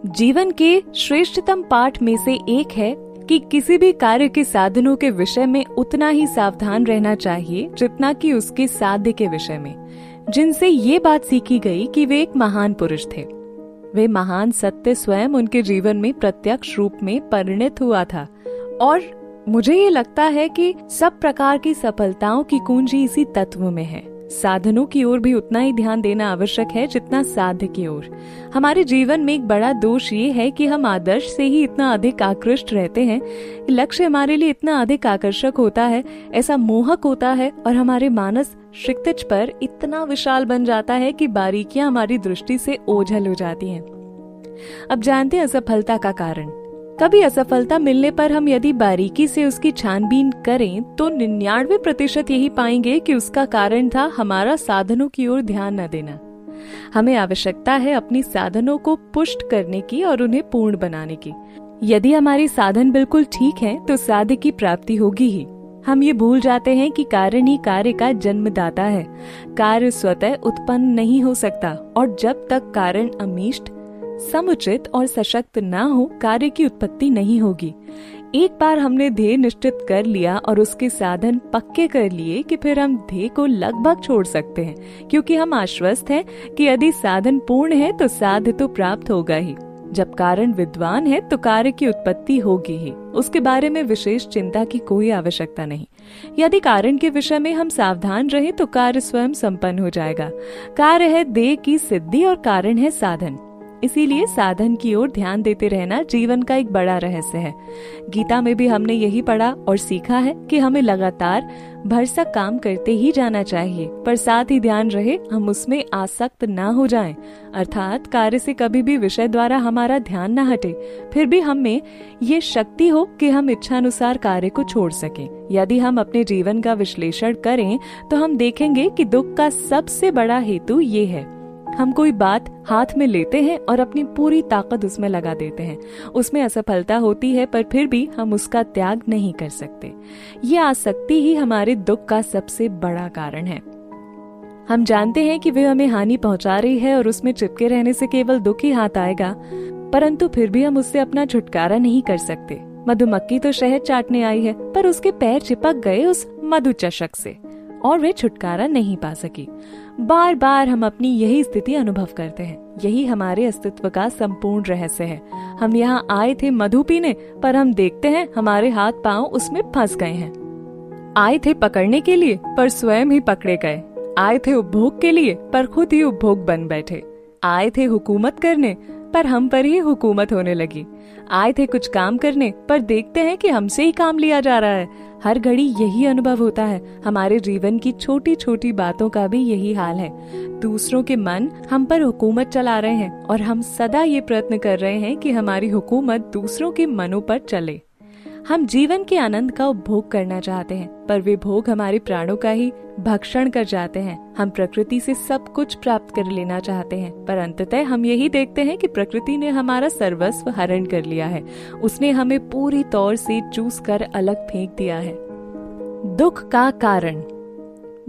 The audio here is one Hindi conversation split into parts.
जीवन के श्रेष्ठतम पाठ में से एक है कि किसी भी कार्य के साधनों के विषय में उतना ही सावधान रहना चाहिए जितना कि उसके साध्य के विषय में। जिनसे ये बात सीखी गई कि वे एक महान पुरुष थे। वे महान सत्य स्वयं उनके जीवन में प्रत्यक्ष रूप में परिणत हुआ था। और मुझे ये लगता है कि सब प्रकार की सफलताओं की कुंजी इसी तत्व में है। साधनों की ओर भी उतना ही ध्यान देना आवश्यक है जितना साध्य की ओर। हमारे जीवन में एक बड़ा दोष ये है कि हम आदर्श से ही इतना अधिक आकृष्ट रहते हैं, लक्ष्य हमारे लिए इतना अधिक आकर्षक होता है, ऐसा मोहक होता है और हमारे मानस क्षितिज पर इतना विशाल बन जाता है कि बारीकियां हमारी दृष्टि से ओझल हो जाती हैं। अब जानते हैं असफलता का कारण। कभी असफलता मिलने पर हम यदि बारीकी से उसकी छानबीन करें तो 99% यही पाएंगे कि उसका कारण था हमारा साधनों की ओर ध्यान न देना। हमें आवश्यकता है अपनी साधनों को पुष्ट करने की और उन्हें पूर्ण बनाने की। यदि हमारी साधन बिल्कुल ठीक है तो साध्य की प्राप्ति होगी ही। हम ये भूल जाते हैं कि कारण ही कार्य का जन्मदाता है। कार्य स्वतः उत्पन्न नहीं हो सकता और जब तक कारण अमीष्ट, समुचित और सशक्त ना हो, कार्य की उत्पत्ति नहीं होगी। एक बार हमने ध्येय निश्चित कर लिया और उसके साधन पक्के कर लिए कि फिर हम ध्येय को लगभग छोड़ सकते हैं, क्योंकि हम आश्वस्त हैं कि यदि साधन पूर्ण है तो साध्य तो प्राप्त होगा ही। जब कारण विद्वान है तो कार्य की उत्पत्ति होगी ही। उसके बारे में विशेष चिंता की कोई आवश्यकता नहीं। यदि कारण के विषय में हम सावधान रहे तो कार्य स्वयं संपन्न हो जाएगा। कार्य है देह की सिद्धि और कारण है साधन। इसीलिए साधन की ओर ध्यान देते रहना जीवन का एक बड़ा रहस्य है। गीता में भी हमने यही पढ़ा और सीखा है कि हमें लगातार भरसक काम करते ही जाना चाहिए, पर साथ ही ध्यान रहे हम उसमें आसक्त ना हो जाएं, अर्थात कार्य से कभी भी विषय द्वारा हमारा ध्यान न हटे। फिर भी हम में ये शक्ति हो कि हम इच्छानुसार कार्य को छोड़ सकें। यदि हम अपने जीवन का विश्लेषण करें तो हम देखेंगे कि दुख का सबसे बड़ा हेतु ये है, हम कोई बात हाथ में लेते हैं और अपनी पूरी ताकत उसमें लगा देते हैं। उसमें असफलता होती है पर फिर भी हम उसका त्याग नहीं कर सकते। ये आसक्ति ही हमारे दुख का सबसे बड़ा कारण है। हम जानते हैं कि वह हमें हानि पहुंचा रही है और उसमें चिपके रहने से केवल दुख ही हाथ आएगा, परंतु फिर भी हम उससे अपना छुटकारा नहीं कर सकते। मधुमक्खी तो शहद चाटने आई है पर उसके पैर चिपक गए उस मधु चषक से और वे छुटकारा नहीं पा सकी। बार बार हम अपनी यही स्थिति अनुभव करते हैं। यही हमारे अस्तित्व का संपूर्ण रहस्य है। हम यहाँ आए थे मधु पीने, पर हम देखते हैं हमारे हाथ पांव उसमें फंस गए हैं। आए थे पकड़ने के लिए पर स्वयं ही पकड़े गए। आए थे उपभोग के लिए पर खुद ही उपभोग बन बैठे। आए थे हुकूमत करने पर हम पर ही हुकूमत होने लगी। आए थे कुछ काम करने पर देखते हैं कि हमसे ही काम लिया जा रहा है। हर घड़ी यही अनुभव होता है। हमारे जीवन की छोटी छोटी बातों का भी यही हाल है। दूसरों के मन हम पर हुकूमत चला रहे हैं और हम सदा ये प्रयत्न कर रहे हैं कि हमारी हुकूमत दूसरों के मनों पर चले। हम जीवन के आनंद का उपभोग करना चाहते हैं पर वे भोग हमारे प्राणों का ही भक्षण कर जाते हैं। हम प्रकृति से सब कुछ प्राप्त कर लेना चाहते हैं पर अंततः हम यही देखते हैं कि प्रकृति ने हमारा सर्वस्व हरण कर लिया है। उसने हमें पूरी तौर से चूस कर अलग फेंक दिया है। दुख का कारण।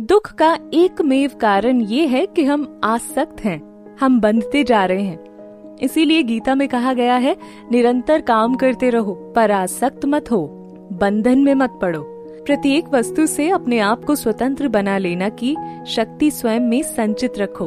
दुख का एकमेव कारण ये है कि हम आसक्त हैं, हम बंधते जा रहे हैं। इसीलिए गीता में कहा गया है, निरंतर काम करते रहो पर आसक्त मत हो, बंधन में मत पड़ो। प्रत्येक वस्तु से अपने आप को स्वतंत्र बना लेना की शक्ति स्वयं में संचित रखो।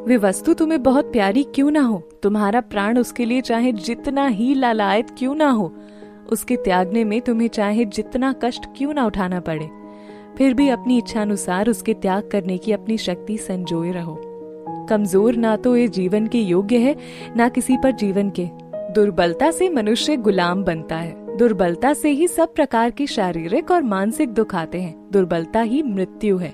वे वस्तु तुम्हें बहुत प्यारी क्यों ना हो, तुम्हारा प्राण उसके लिए चाहे जितना ही लालायत क्यों ना हो, उसके त्यागने में तुम्हें चाहे जितना कष्ट क्यों ना उठाना पड़े, फिर भी अपनी इच्छानुसार उसके त्याग करने की अपनी शक्ति संजोए रहो। कमजोर ना तो ये जीवन के योग्य है ना किसी पर जीवन के। दुर्बलता से मनुष्य गुलाम बनता है। दुर्बलता से ही सब प्रकार की शारीरिक और मानसिक दुख आते हैं। दुर्बलता ही मृत्यु है।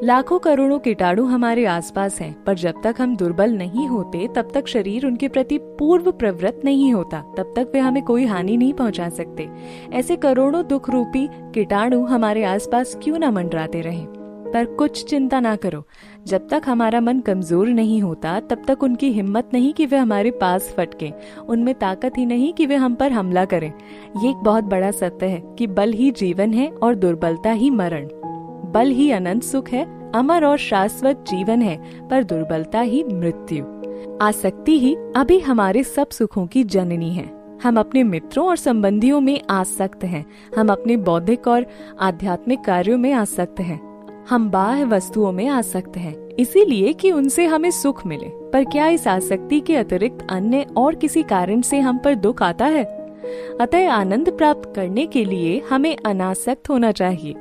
लाखों करोड़ों कीटाणु हमारे आसपास हैं, पर जब तक हम दुर्बल नहीं होते तब तक शरीर उनके प्रति पूर्व प्रवृत्त नहीं होता, तब तक वे हमें कोई हानि नहीं पहुंचा सकते। ऐसे करोड़ों दुख रूपी कीटाणु हमारे आसपास क्यों न मंडराते रहें, पर कुछ चिंता ना करो। जब तक हमारा मन कमजोर नहीं होता तब तक उनकी हिम्मत नहीं कि वे हमारे पास फटके, उनमें ताकत ही नहीं कि वे हम पर हमला करें। ये एक बहुत बड़ा सत्य है कि बल ही जीवन है और दुर्बलता ही मरण। बल ही अनंत सुख है, अमर और शाश्वत जीवन है, पर दुर्बलता ही मृत्यु। आसक्ति ही अभी हमारे सब सुखों की जननी है। हम अपने मित्रों और संबंधियों में आसक्त हैं। हम अपने बौद्धिक और आध्यात्मिक कार्यों में आसक्त हैं। हम बाह्य वस्तुओं में आसक्त हैं, इसीलिए कि उनसे हमें सुख मिले। पर क्या इस आसक्ति के अतिरिक्त अन्य और किसी कारण से हम पर दुख आता है? अतः आनंद प्राप्त करने के लिए हमें अनासक्त होना चाहिए।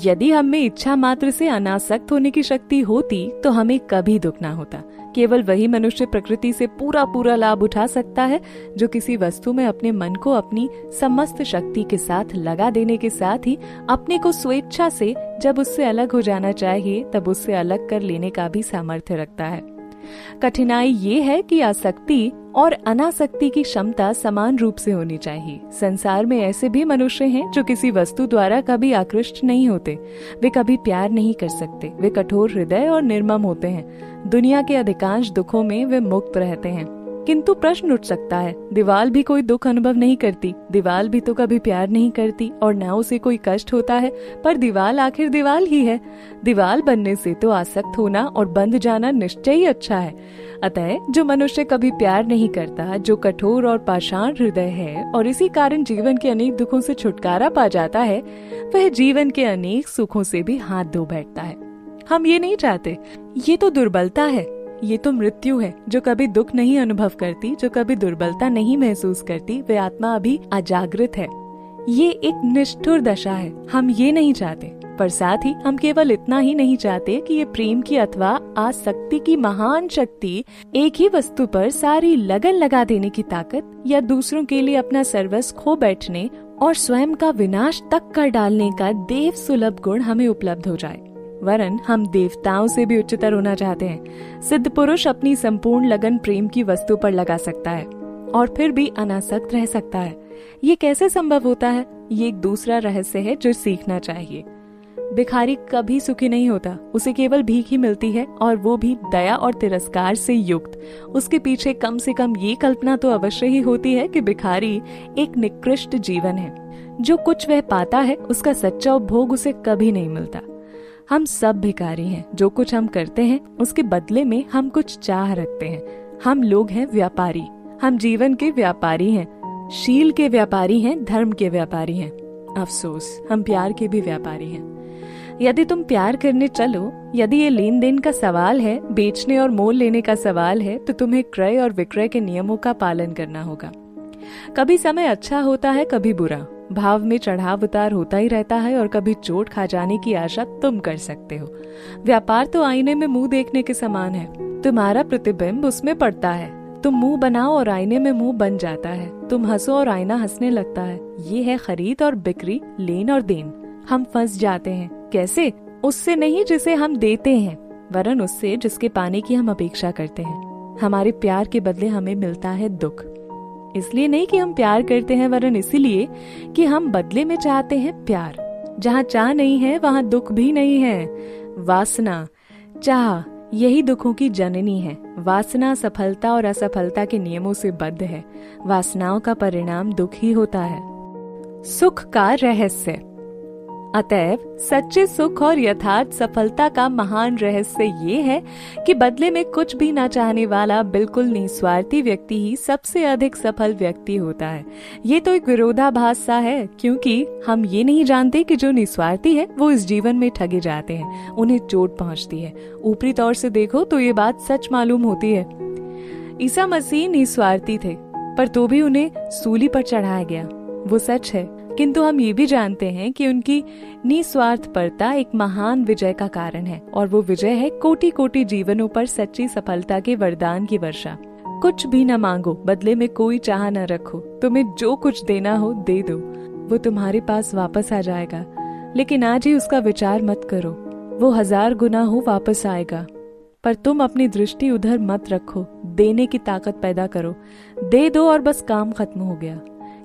यदि हम में इच्छा मात्र से अनासक्त होने की शक्ति होती तो हमें कभी दुख ना होता। केवल वही मनुष्य प्रकृति से पूरा लाभ उठा सकता है जो किसी वस्तु में अपने मन को अपनी समस्त शक्ति के साथ लगा देने के साथ ही अपने को स्वेच्छा से जब उससे अलग हो जाना चाहिए तब उससे अलग कर लेने का भी सामर्थ्य रखता है। कठिनाई ये है कि आसक्ति और अनासक्ति की क्षमता समान रूप से होनी चाहिए। संसार में ऐसे भी मनुष्य हैं जो किसी वस्तु द्वारा कभी आकृष्ट नहीं होते। वे कभी प्यार नहीं कर सकते। वे कठोर हृदय और निर्मम होते हैं। दुनिया के अधिकांश दुखों में वे मुक्त रहते हैं। किंतु प्रश्न उठ सकता है, दीवाल भी कोई दुख अनुभव नहीं करती, दीवाल भी तो कभी प्यार नहीं करती और न उसे कोई कष्ट होता है, पर दीवाल आखिर दीवाल ही है। दीवाल बनने से तो आसक्त होना और बंध जाना निश्चय ही अच्छा है। अतः जो मनुष्य कभी प्यार नहीं करता, जो कठोर और पाषाण हृदय है और इसी कारण जीवन के अनेक दुखों से छुटकारा पा जाता है, वह जीवन के अनेक सुखों से भी हाथ धो बैठता है। हम ये नहीं चाहते। ये तो दुर्बलता है, ये तो मृत्यु है। जो कभी दुख नहीं अनुभव करती, जो कभी दुर्बलता नहीं महसूस करती, वे आत्मा अभी अजागृत है। ये एक निष्ठुर दशा है। हम ये नहीं चाहते। पर साथ ही हम केवल इतना ही नहीं चाहते कि ये प्रेम की अथवा आसक्ति की महान शक्ति, एक ही वस्तु पर सारी लगन लगा देने की ताकत या दूसरों के लिए अपना सर्वस्व खो बैठने और स्वयं का विनाश तक कर डालने का देव सुलभ गुण हमें उपलब्ध हो जाए। वरन हम देवताओं से भी उच्चतर होना चाहते हैं। सिद्ध पुरुष अपनी संपूर्ण लगन प्रेम की वस्तु पर लगा सकता है और फिर भी अनासक्त रह सकता है। ये कैसे संभव होता है? ये एक दूसरा रहस्य है जो सीखना चाहिए। भिखारी कभी सुखी नहीं होता। उसे केवल भीख ही मिलती है और वो भी दया और तिरस्कार से युक्त। उसके पीछे कम से कम ये कल्पना तो अवश्य ही होती है कि भिखारी एक निकृष्ट जीवन है। जो कुछ वह पाता है उसका सच्चा उपभोग उसे कभी नहीं मिलता। हम सब भिखारी हैं। जो कुछ हम करते हैं उसके बदले में हम कुछ चाह रखते हैं। हम लोग हैं व्यापारी। हम जीवन के व्यापारी हैं, शील के व्यापारी हैं, धर्म के व्यापारी हैं। अफसोस, हम प्यार के भी व्यापारी हैं। यदि तुम प्यार करने चलो, यदि ये लेन देन का सवाल है, बेचने और मोल लेने का सवाल है, तो तुम्हें क्रय और विक्रय के नियमों का पालन करना होगा। कभी समय अच्छा होता है, कभी बुरा। भाव में चढ़ाव उतार होता ही रहता है और कभी चोट खा जाने की आशा तुम कर सकते हो। व्यापार तो आईने में मुंह देखने के समान है। तुम्हारा प्रतिबिंब उसमें पड़ता है। तुम मुंह बनाओ और आईने में मुंह बन जाता है। तुम हंसो और आईना हंसने लगता है। ये है खरीद और बिक्री, लेन और देन। हम फंस जाते हैं। कैसे? उससे नहीं जिसे हम देते हैं, वरन उससे जिसके पाने की हम अपेक्षा करते हैं। हमारे प्यार के बदले हमें मिलता है दुख। इसलिए नहीं कि हम प्यार करते हैं, वरन इसीलिए कि हम बदले में चाहते हैं प्यार। जहाँ चाह नहीं है वहाँ दुख भी नहीं है। वासना, चाह, यही दुखों की जननी है। वासना सफलता और असफलता के नियमों से बद्ध है। वासनाओं का परिणाम दुख ही होता है। सुख का रहस्य। अतएव सच्चे सुख और यथार्थ सफलता का महान रहस्य ये है कि बदले में कुछ भी न चाहने वाला बिल्कुल निस्वार्थी व्यक्ति ही सबसे अधिक सफल व्यक्ति होता है। ये तो एक विरोधाभास सा है, क्योंकि हम ये नहीं जानते कि जो निस्वार्थी है वो इस जीवन में ठगे जाते हैं, उन्हें चोट पहुंचती है। ऊपरी तौर से देखो तो ये बात सच मालूम होती है। ईसा मसीह निस्वार्थी थे, पर तो भी उन्हें सूली पर चढ़ाया गया, वो सच है। किंतु हम ये भी जानते हैं कि उनकी निस्वार्थपरता एक महान विजय का कारण है, और वो विजय है कोटि कोटि जीवनों पर सच्ची सफलता के वरदान की वर्षा। कुछ भी न मांगो, बदले में कोई चाह न रखो। तुम्हें जो कुछ देना हो दे दो, वो तुम्हारे पास वापस आ जाएगा। लेकिन आज ही उसका विचार मत करो, वो 1000 गुना हो वापस आएगा। पर तुम अपनी दृष्टि उधर मत रखो, देने की ताकत पैदा करो। दे दो और बस काम खत्म हो गया।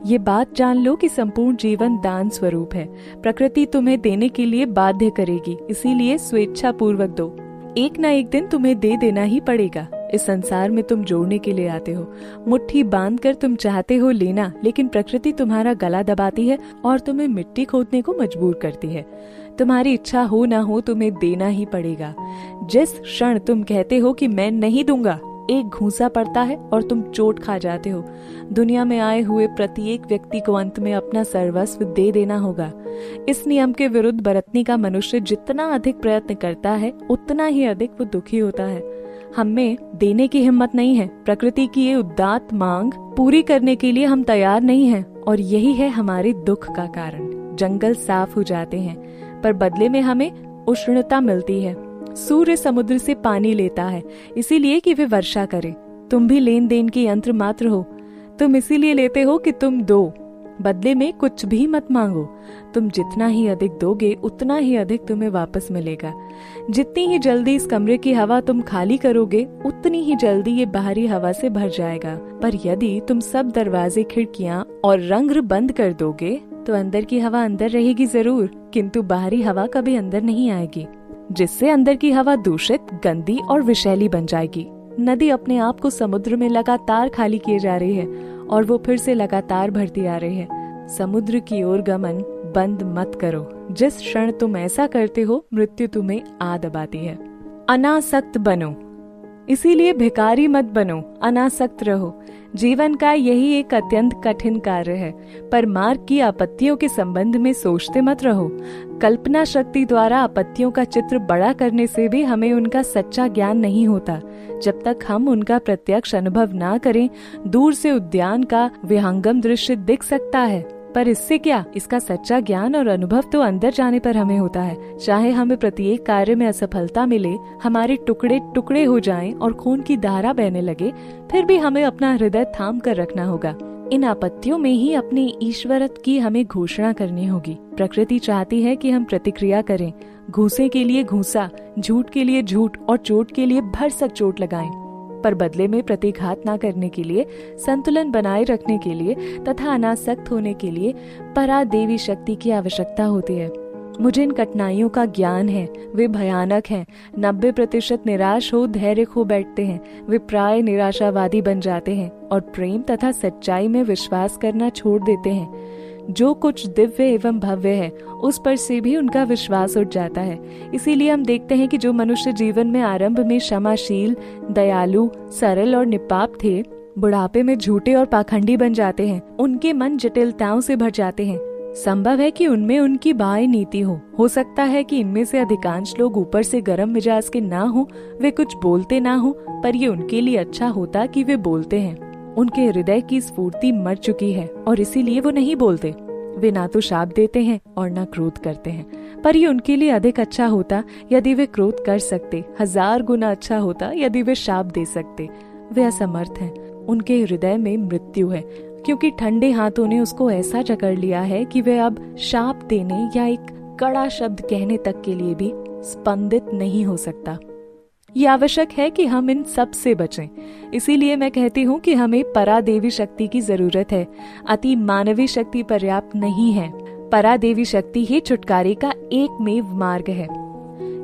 ये बात जान लो कि संपूर्ण जीवन दान स्वरूप है। प्रकृति तुम्हें देने के लिए बाध्य करेगी, इसीलिए स्वेच्छा पूर्वक दो। एक न एक दिन तुम्हें दे देना ही पड़ेगा। इस संसार में तुम जोड़ने के लिए आते हो। मुट्ठी बांधकर तुम चाहते हो लेना, लेकिन प्रकृति तुम्हारा गला दबाती है और तुम्हें मिट्टी खोदने को मजबूर करती है। तुम्हारी इच्छा हो ना हो तुम्हें देना ही पड़ेगा। जिस क्षण तुम कहते हो कि मैं नहीं दूंगा, एक घूंसा पड़ता है और तुम चोट खा जाते हो। दुनिया में आए हुए प्रत्येक व्यक्ति को अंत में अपना सर्वस्व दे देना होगा। इस नियम के विरुद्ध बरतने का मनुष्य जितना अधिक प्रयत्न करता है उतना ही अधिक वो दुखी होता है। हमें देने की हिम्मत नहीं है। प्रकृति की ये उदात्त मांग पूरी करने के लिए हम तैयार नहीं हैं और यही है हमारे दुख का कारण। जंगल साफ हो जाते हैं पर बदले में हमें उष्णता मिलती है। सूर्य समुद्र से पानी लेता है इसीलिए कि वे वर्षा करे। तुम भी लेन देन के यंत्र मात्र हो। तुम इसीलिए लेते हो कि तुम दो, बदले में कुछ भी मत मांगो। तुम जितना ही अधिक दोगे उतना ही अधिक तुम्हें वापस मिलेगा। जितनी ही जल्दी इस कमरे की हवा तुम खाली करोगे उतनी ही जल्दी ये बाहरी हवा से भर जाएगा। पर यदि तुम सब दरवाजे, खिड़कियां और रंध्र बंद कर दोगे तो अंदर की हवा अंदर रहेगी जरूर, किंतु बाहरी हवा कभी अंदर नहीं आएगी, जिससे अंदर की हवा दूषित, गंदी और विषैली बन जाएगी। नदी अपने आप को समुद्र में लगातार खाली किए जा रही है और वो फिर से लगातार भरती आ रही है। समुद्र की ओर गमन बंद मत करो। जिस क्षण तुम ऐसा करते हो मृत्यु तुम्हें आ दबाती है। अनासक्त बनो, इसीलिए भिखारी मत बनो, अनासक्त रहो। जीवन का यही एक अत्यंत कठिन कार्य है, पर मार्ग की आपत्तियों के संबंध में सोचते मत रहो। कल्पना शक्ति द्वारा आपत्तियों का चित्र बड़ा करने से भी हमें उनका सच्चा ज्ञान नहीं होता। जब तक हम उनका प्रत्यक्ष अनुभव ना करें, दूर से उद्यान का विहंगम दृश्य दिख सकता है, पर इससे क्या? इसका सच्चा ज्ञान और अनुभव तो अंदर जाने पर हमें होता है। चाहे हमें प्रत्येक कार्य में असफलता मिले, हमारे टुकड़े टुकड़े हो जाएं और खून की धारा बहने लगे, फिर भी हमें अपना हृदय थाम कर रखना होगा। इन आपत्तियों में ही अपनी ईश्वरत्व की हमें घोषणा करनी होगी। प्रकृति चाहती है कि हम प्रतिक्रिया करें। घूसे के लिए घूसा, झूठ के लिए झूठ और चोट के लिए भरसक चोट लगाएं। पर बदले में प्रतिघात न करने के लिए, संतुलन बनाए रखने के लिए तथा अनासक्त होने के लिए परादेवी शक्ति की आवश्यकता होती है। मुझे इन कठिनाइयों का ज्ञान है, वे भयानक हैं। 90% निराश हो धैर्य खो बैठते हैं, वे प्राय निराशावादी बन जाते हैं और प्रेम तथा सच्चाई में विश्वास करना छोड़ देते हैं। जो कुछ दिव्य एवं भव्य है उस पर से भी उनका विश्वास उठ जाता है। इसीलिए हम देखते हैं कि जो मनुष्य जीवन में आरंभ में क्षमाशील, दयालु, सरल और निपाप थे, बुढ़ापे में झूठे और पाखंडी बन जाते हैं। उनके मन जटिलताओं से भर जाते हैं। संभव है कि उनमें उनकी बाह्य नीति हो सकता है कि इनमें से अधिकांश लोग ऊपर से गर्म मिजाज के ना हो, वे कुछ बोलते ना हो, पर ये उनके लिए अच्छा होता कि वे बोलते हैं। उनके हृदय की स्फूर्ति मर चुकी है और इसीलिए वो नहीं बोलते। वे ना तो शाप देते हैं और ना क्रोध करते हैं, पर ये उनके लिए अधिक अच्छा होता यदि वे क्रोध कर सकते। 1000 गुना अच्छा होता यदि वे शाप दे सकते। वे असमर्थ हैं। उनके हृदय में मृत्यु है, क्योंकि ठंडे हाथों ने उसको ऐसा जकड़ लिया है कि वे अब शाप देने या एक कड़ा शब्द कहने तक के लिए भी स्पंदित नहीं हो सकता। ये आवश्यक है कि हम इन सब से बचें। इसीलिए मैं कहती हूँ कि हमें परादेवी शक्ति की जरूरत है। अति मानवीय शक्ति पर्याप्त नहीं है। परादेवी शक्ति ही छुटकारे का एकमेव मार्ग है।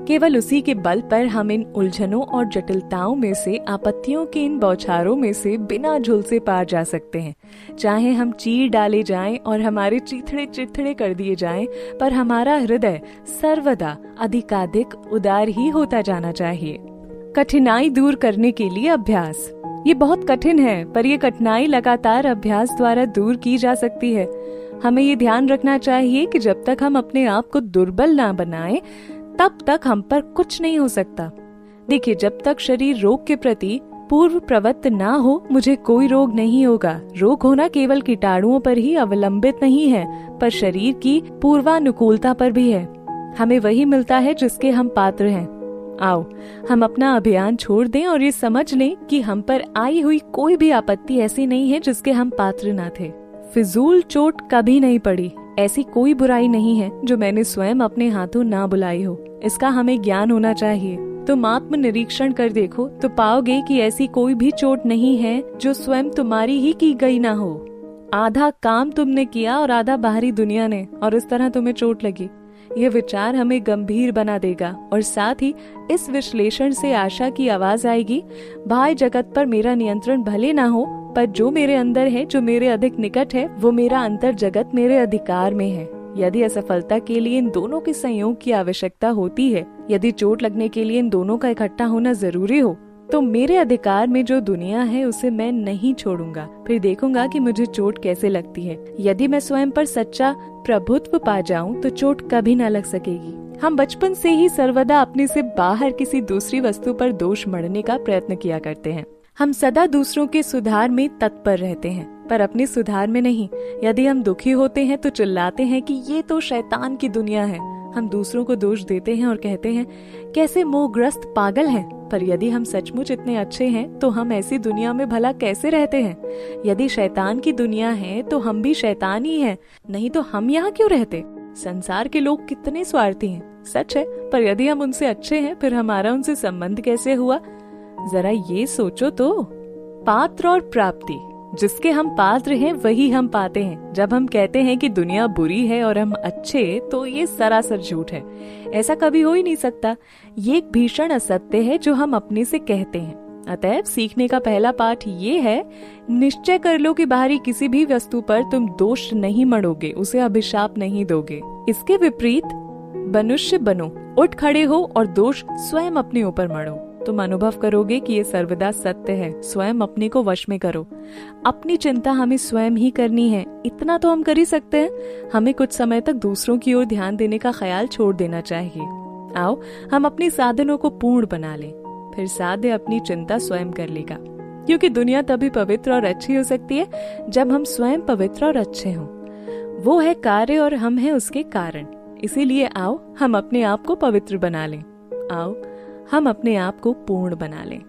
केवल उसी के बल पर हम इन उलझनों और जटिलताओं में से, आपत्तियों के इन बौछारों में से बिना झुलसे पार जा सकते हैं। चाहे हम चीर डाले जाएं और हमारे चिथड़े चिथड़े कर दिए जाएं, पर हमारा हृदय सर्वदा अधिकाधिक उदार ही होता जाना चाहिए। कठिनाई दूर करने के लिए अभ्यास। ये बहुत कठिन है, पर ये कठिनाई लगातार अभ्यास द्वारा दूर की जा सकती है। हमें ये ध्यान रखना चाहिए कि जब तक हम अपने आप को दुर्बल ना बनाएं, तब तक हम पर कुछ नहीं हो सकता। देखिए, जब तक शरीर रोग के प्रति पूर्व प्रवृत्त ना हो, मुझे कोई रोग नहीं होगा। रोग होना केवल कीटाणुओं पर ही अवलंबित नहीं है, पर शरीर की पूर्वानुकूलता पर भी है। हमें वही मिलता है जिसके हम पात्र हैं। आओ, हम अपना अभियान छोड़ दें और ये समझ लें कि हम पर आई हुई कोई भी आपत्ति ऐसी नहीं है जिसके हम पात्र ना थे। फिजूल चोट कभी नहीं पड़ी। ऐसी कोई बुराई नहीं है जो मैंने स्वयं अपने हाथों ना बुलाई हो। इसका हमें ज्ञान होना चाहिए। तुम आत्म निरीक्षण कर देखो तो पाओगे कि ऐसी कोई भी चोट नहीं है जो स्वयं तुम्हारी ही की गई ना हो। आधा काम तुमने किया और आधा बाहरी दुनिया ने, और इस तरह तुम्हें चोट लगी। यह विचार हमें गंभीर बना देगा और साथ ही इस विश्लेषण से आशा की आवाज आएगी, बाह्य जगत पर मेरा नियंत्रण भले ना हो, पर जो मेरे अंदर है, जो मेरे अधिक निकट है, वो मेरा अंतर जगत मेरे अधिकार में है। यदि असफलता के लिए इन दोनों के संयोग की आवश्यकता होती है, यदि चोट लगने के लिए इन दोनों का इकट्ठा होना जरूरी हो, तो मेरे अधिकार में जो दुनिया है उसे मैं नहीं छोड़ूंगा। फिर देखूंगा कि मुझे चोट कैसे लगती है। यदि मैं स्वयं पर सच्चा प्रभुत्व पा जाऊं तो चोट कभी न लग सकेगी। हम बचपन से ही सर्वदा अपने से बाहर किसी दूसरी वस्तु पर दोष मढ़ने का प्रयत्न किया करते हैं। हम सदा दूसरों के सुधार में तत्पर रहते हैं, पर अपने सुधार में नहीं। यदि हम दुखी होते हैं तो चिल्लाते हैं कि ये तो शैतान की दुनिया है। हम दूसरों को दोष देते हैं और कहते हैं कैसे मोहग्रस्त पागल हैं। पर यदि हम सचमुच इतने अच्छे हैं तो हम ऐसी दुनिया में भला कैसे रहते हैं? यदि शैतान की दुनिया है तो हम भी शैतान ही हैं, नहीं तो हम यहाँ क्यों रहते? संसार के लोग कितने स्वार्थी हैं, सच है, पर यदि हम उनसे अच्छे हैं फिर हमारा उनसे संबंध कैसे हुआ? जरा ये सोचो तो। पात्र और प्राप्ति, जिसके हम पात्र हैं वही हम पाते हैं। जब हम कहते हैं कि दुनिया बुरी है और हम अच्छे, तो ये सरासर झूठ है। ऐसा कभी हो ही नहीं सकता। ये एक भीषण असत्य है जो हम अपने से कहते हैं। अतएव सीखने का पहला पाठ ये है, निश्चय कर लो कि बाहरी किसी भी वस्तु पर तुम दोष नहीं मढ़ोगे, उसे अभिशाप नहीं दोगे। इसके विपरीत मनुष्य बनो, उठ खड़े हो और दोष स्वयं अपने ऊपर मढ़ो। तुम अनुभव करोगे कि ये सर्वदा सत्य है। स्वयं अपने को वश में करो। अपनी चिंता हमें स्वयं ही करनी है। इतना तो हम कर ही सकते हैं। हमें कुछ समय तक दूसरों की ओर ध्यान देने का ख्याल छोड़ देना चाहिए। आओ हम अपने साधनों को पूर्ण बना लें, फिर साध्य अपनी चिंता स्वयं कर लेगा। क्योंकि दुनिया तभी पवित्र और अच्छी हो सकती है जब हम स्वयं पवित्र और अच्छे हों। वो है कार्य और हम हैं उसके कारण। इसीलिए आओ हम अपने आप को पवित्र बना लें। आओ हम अपने आप को पूर्ण बना लें।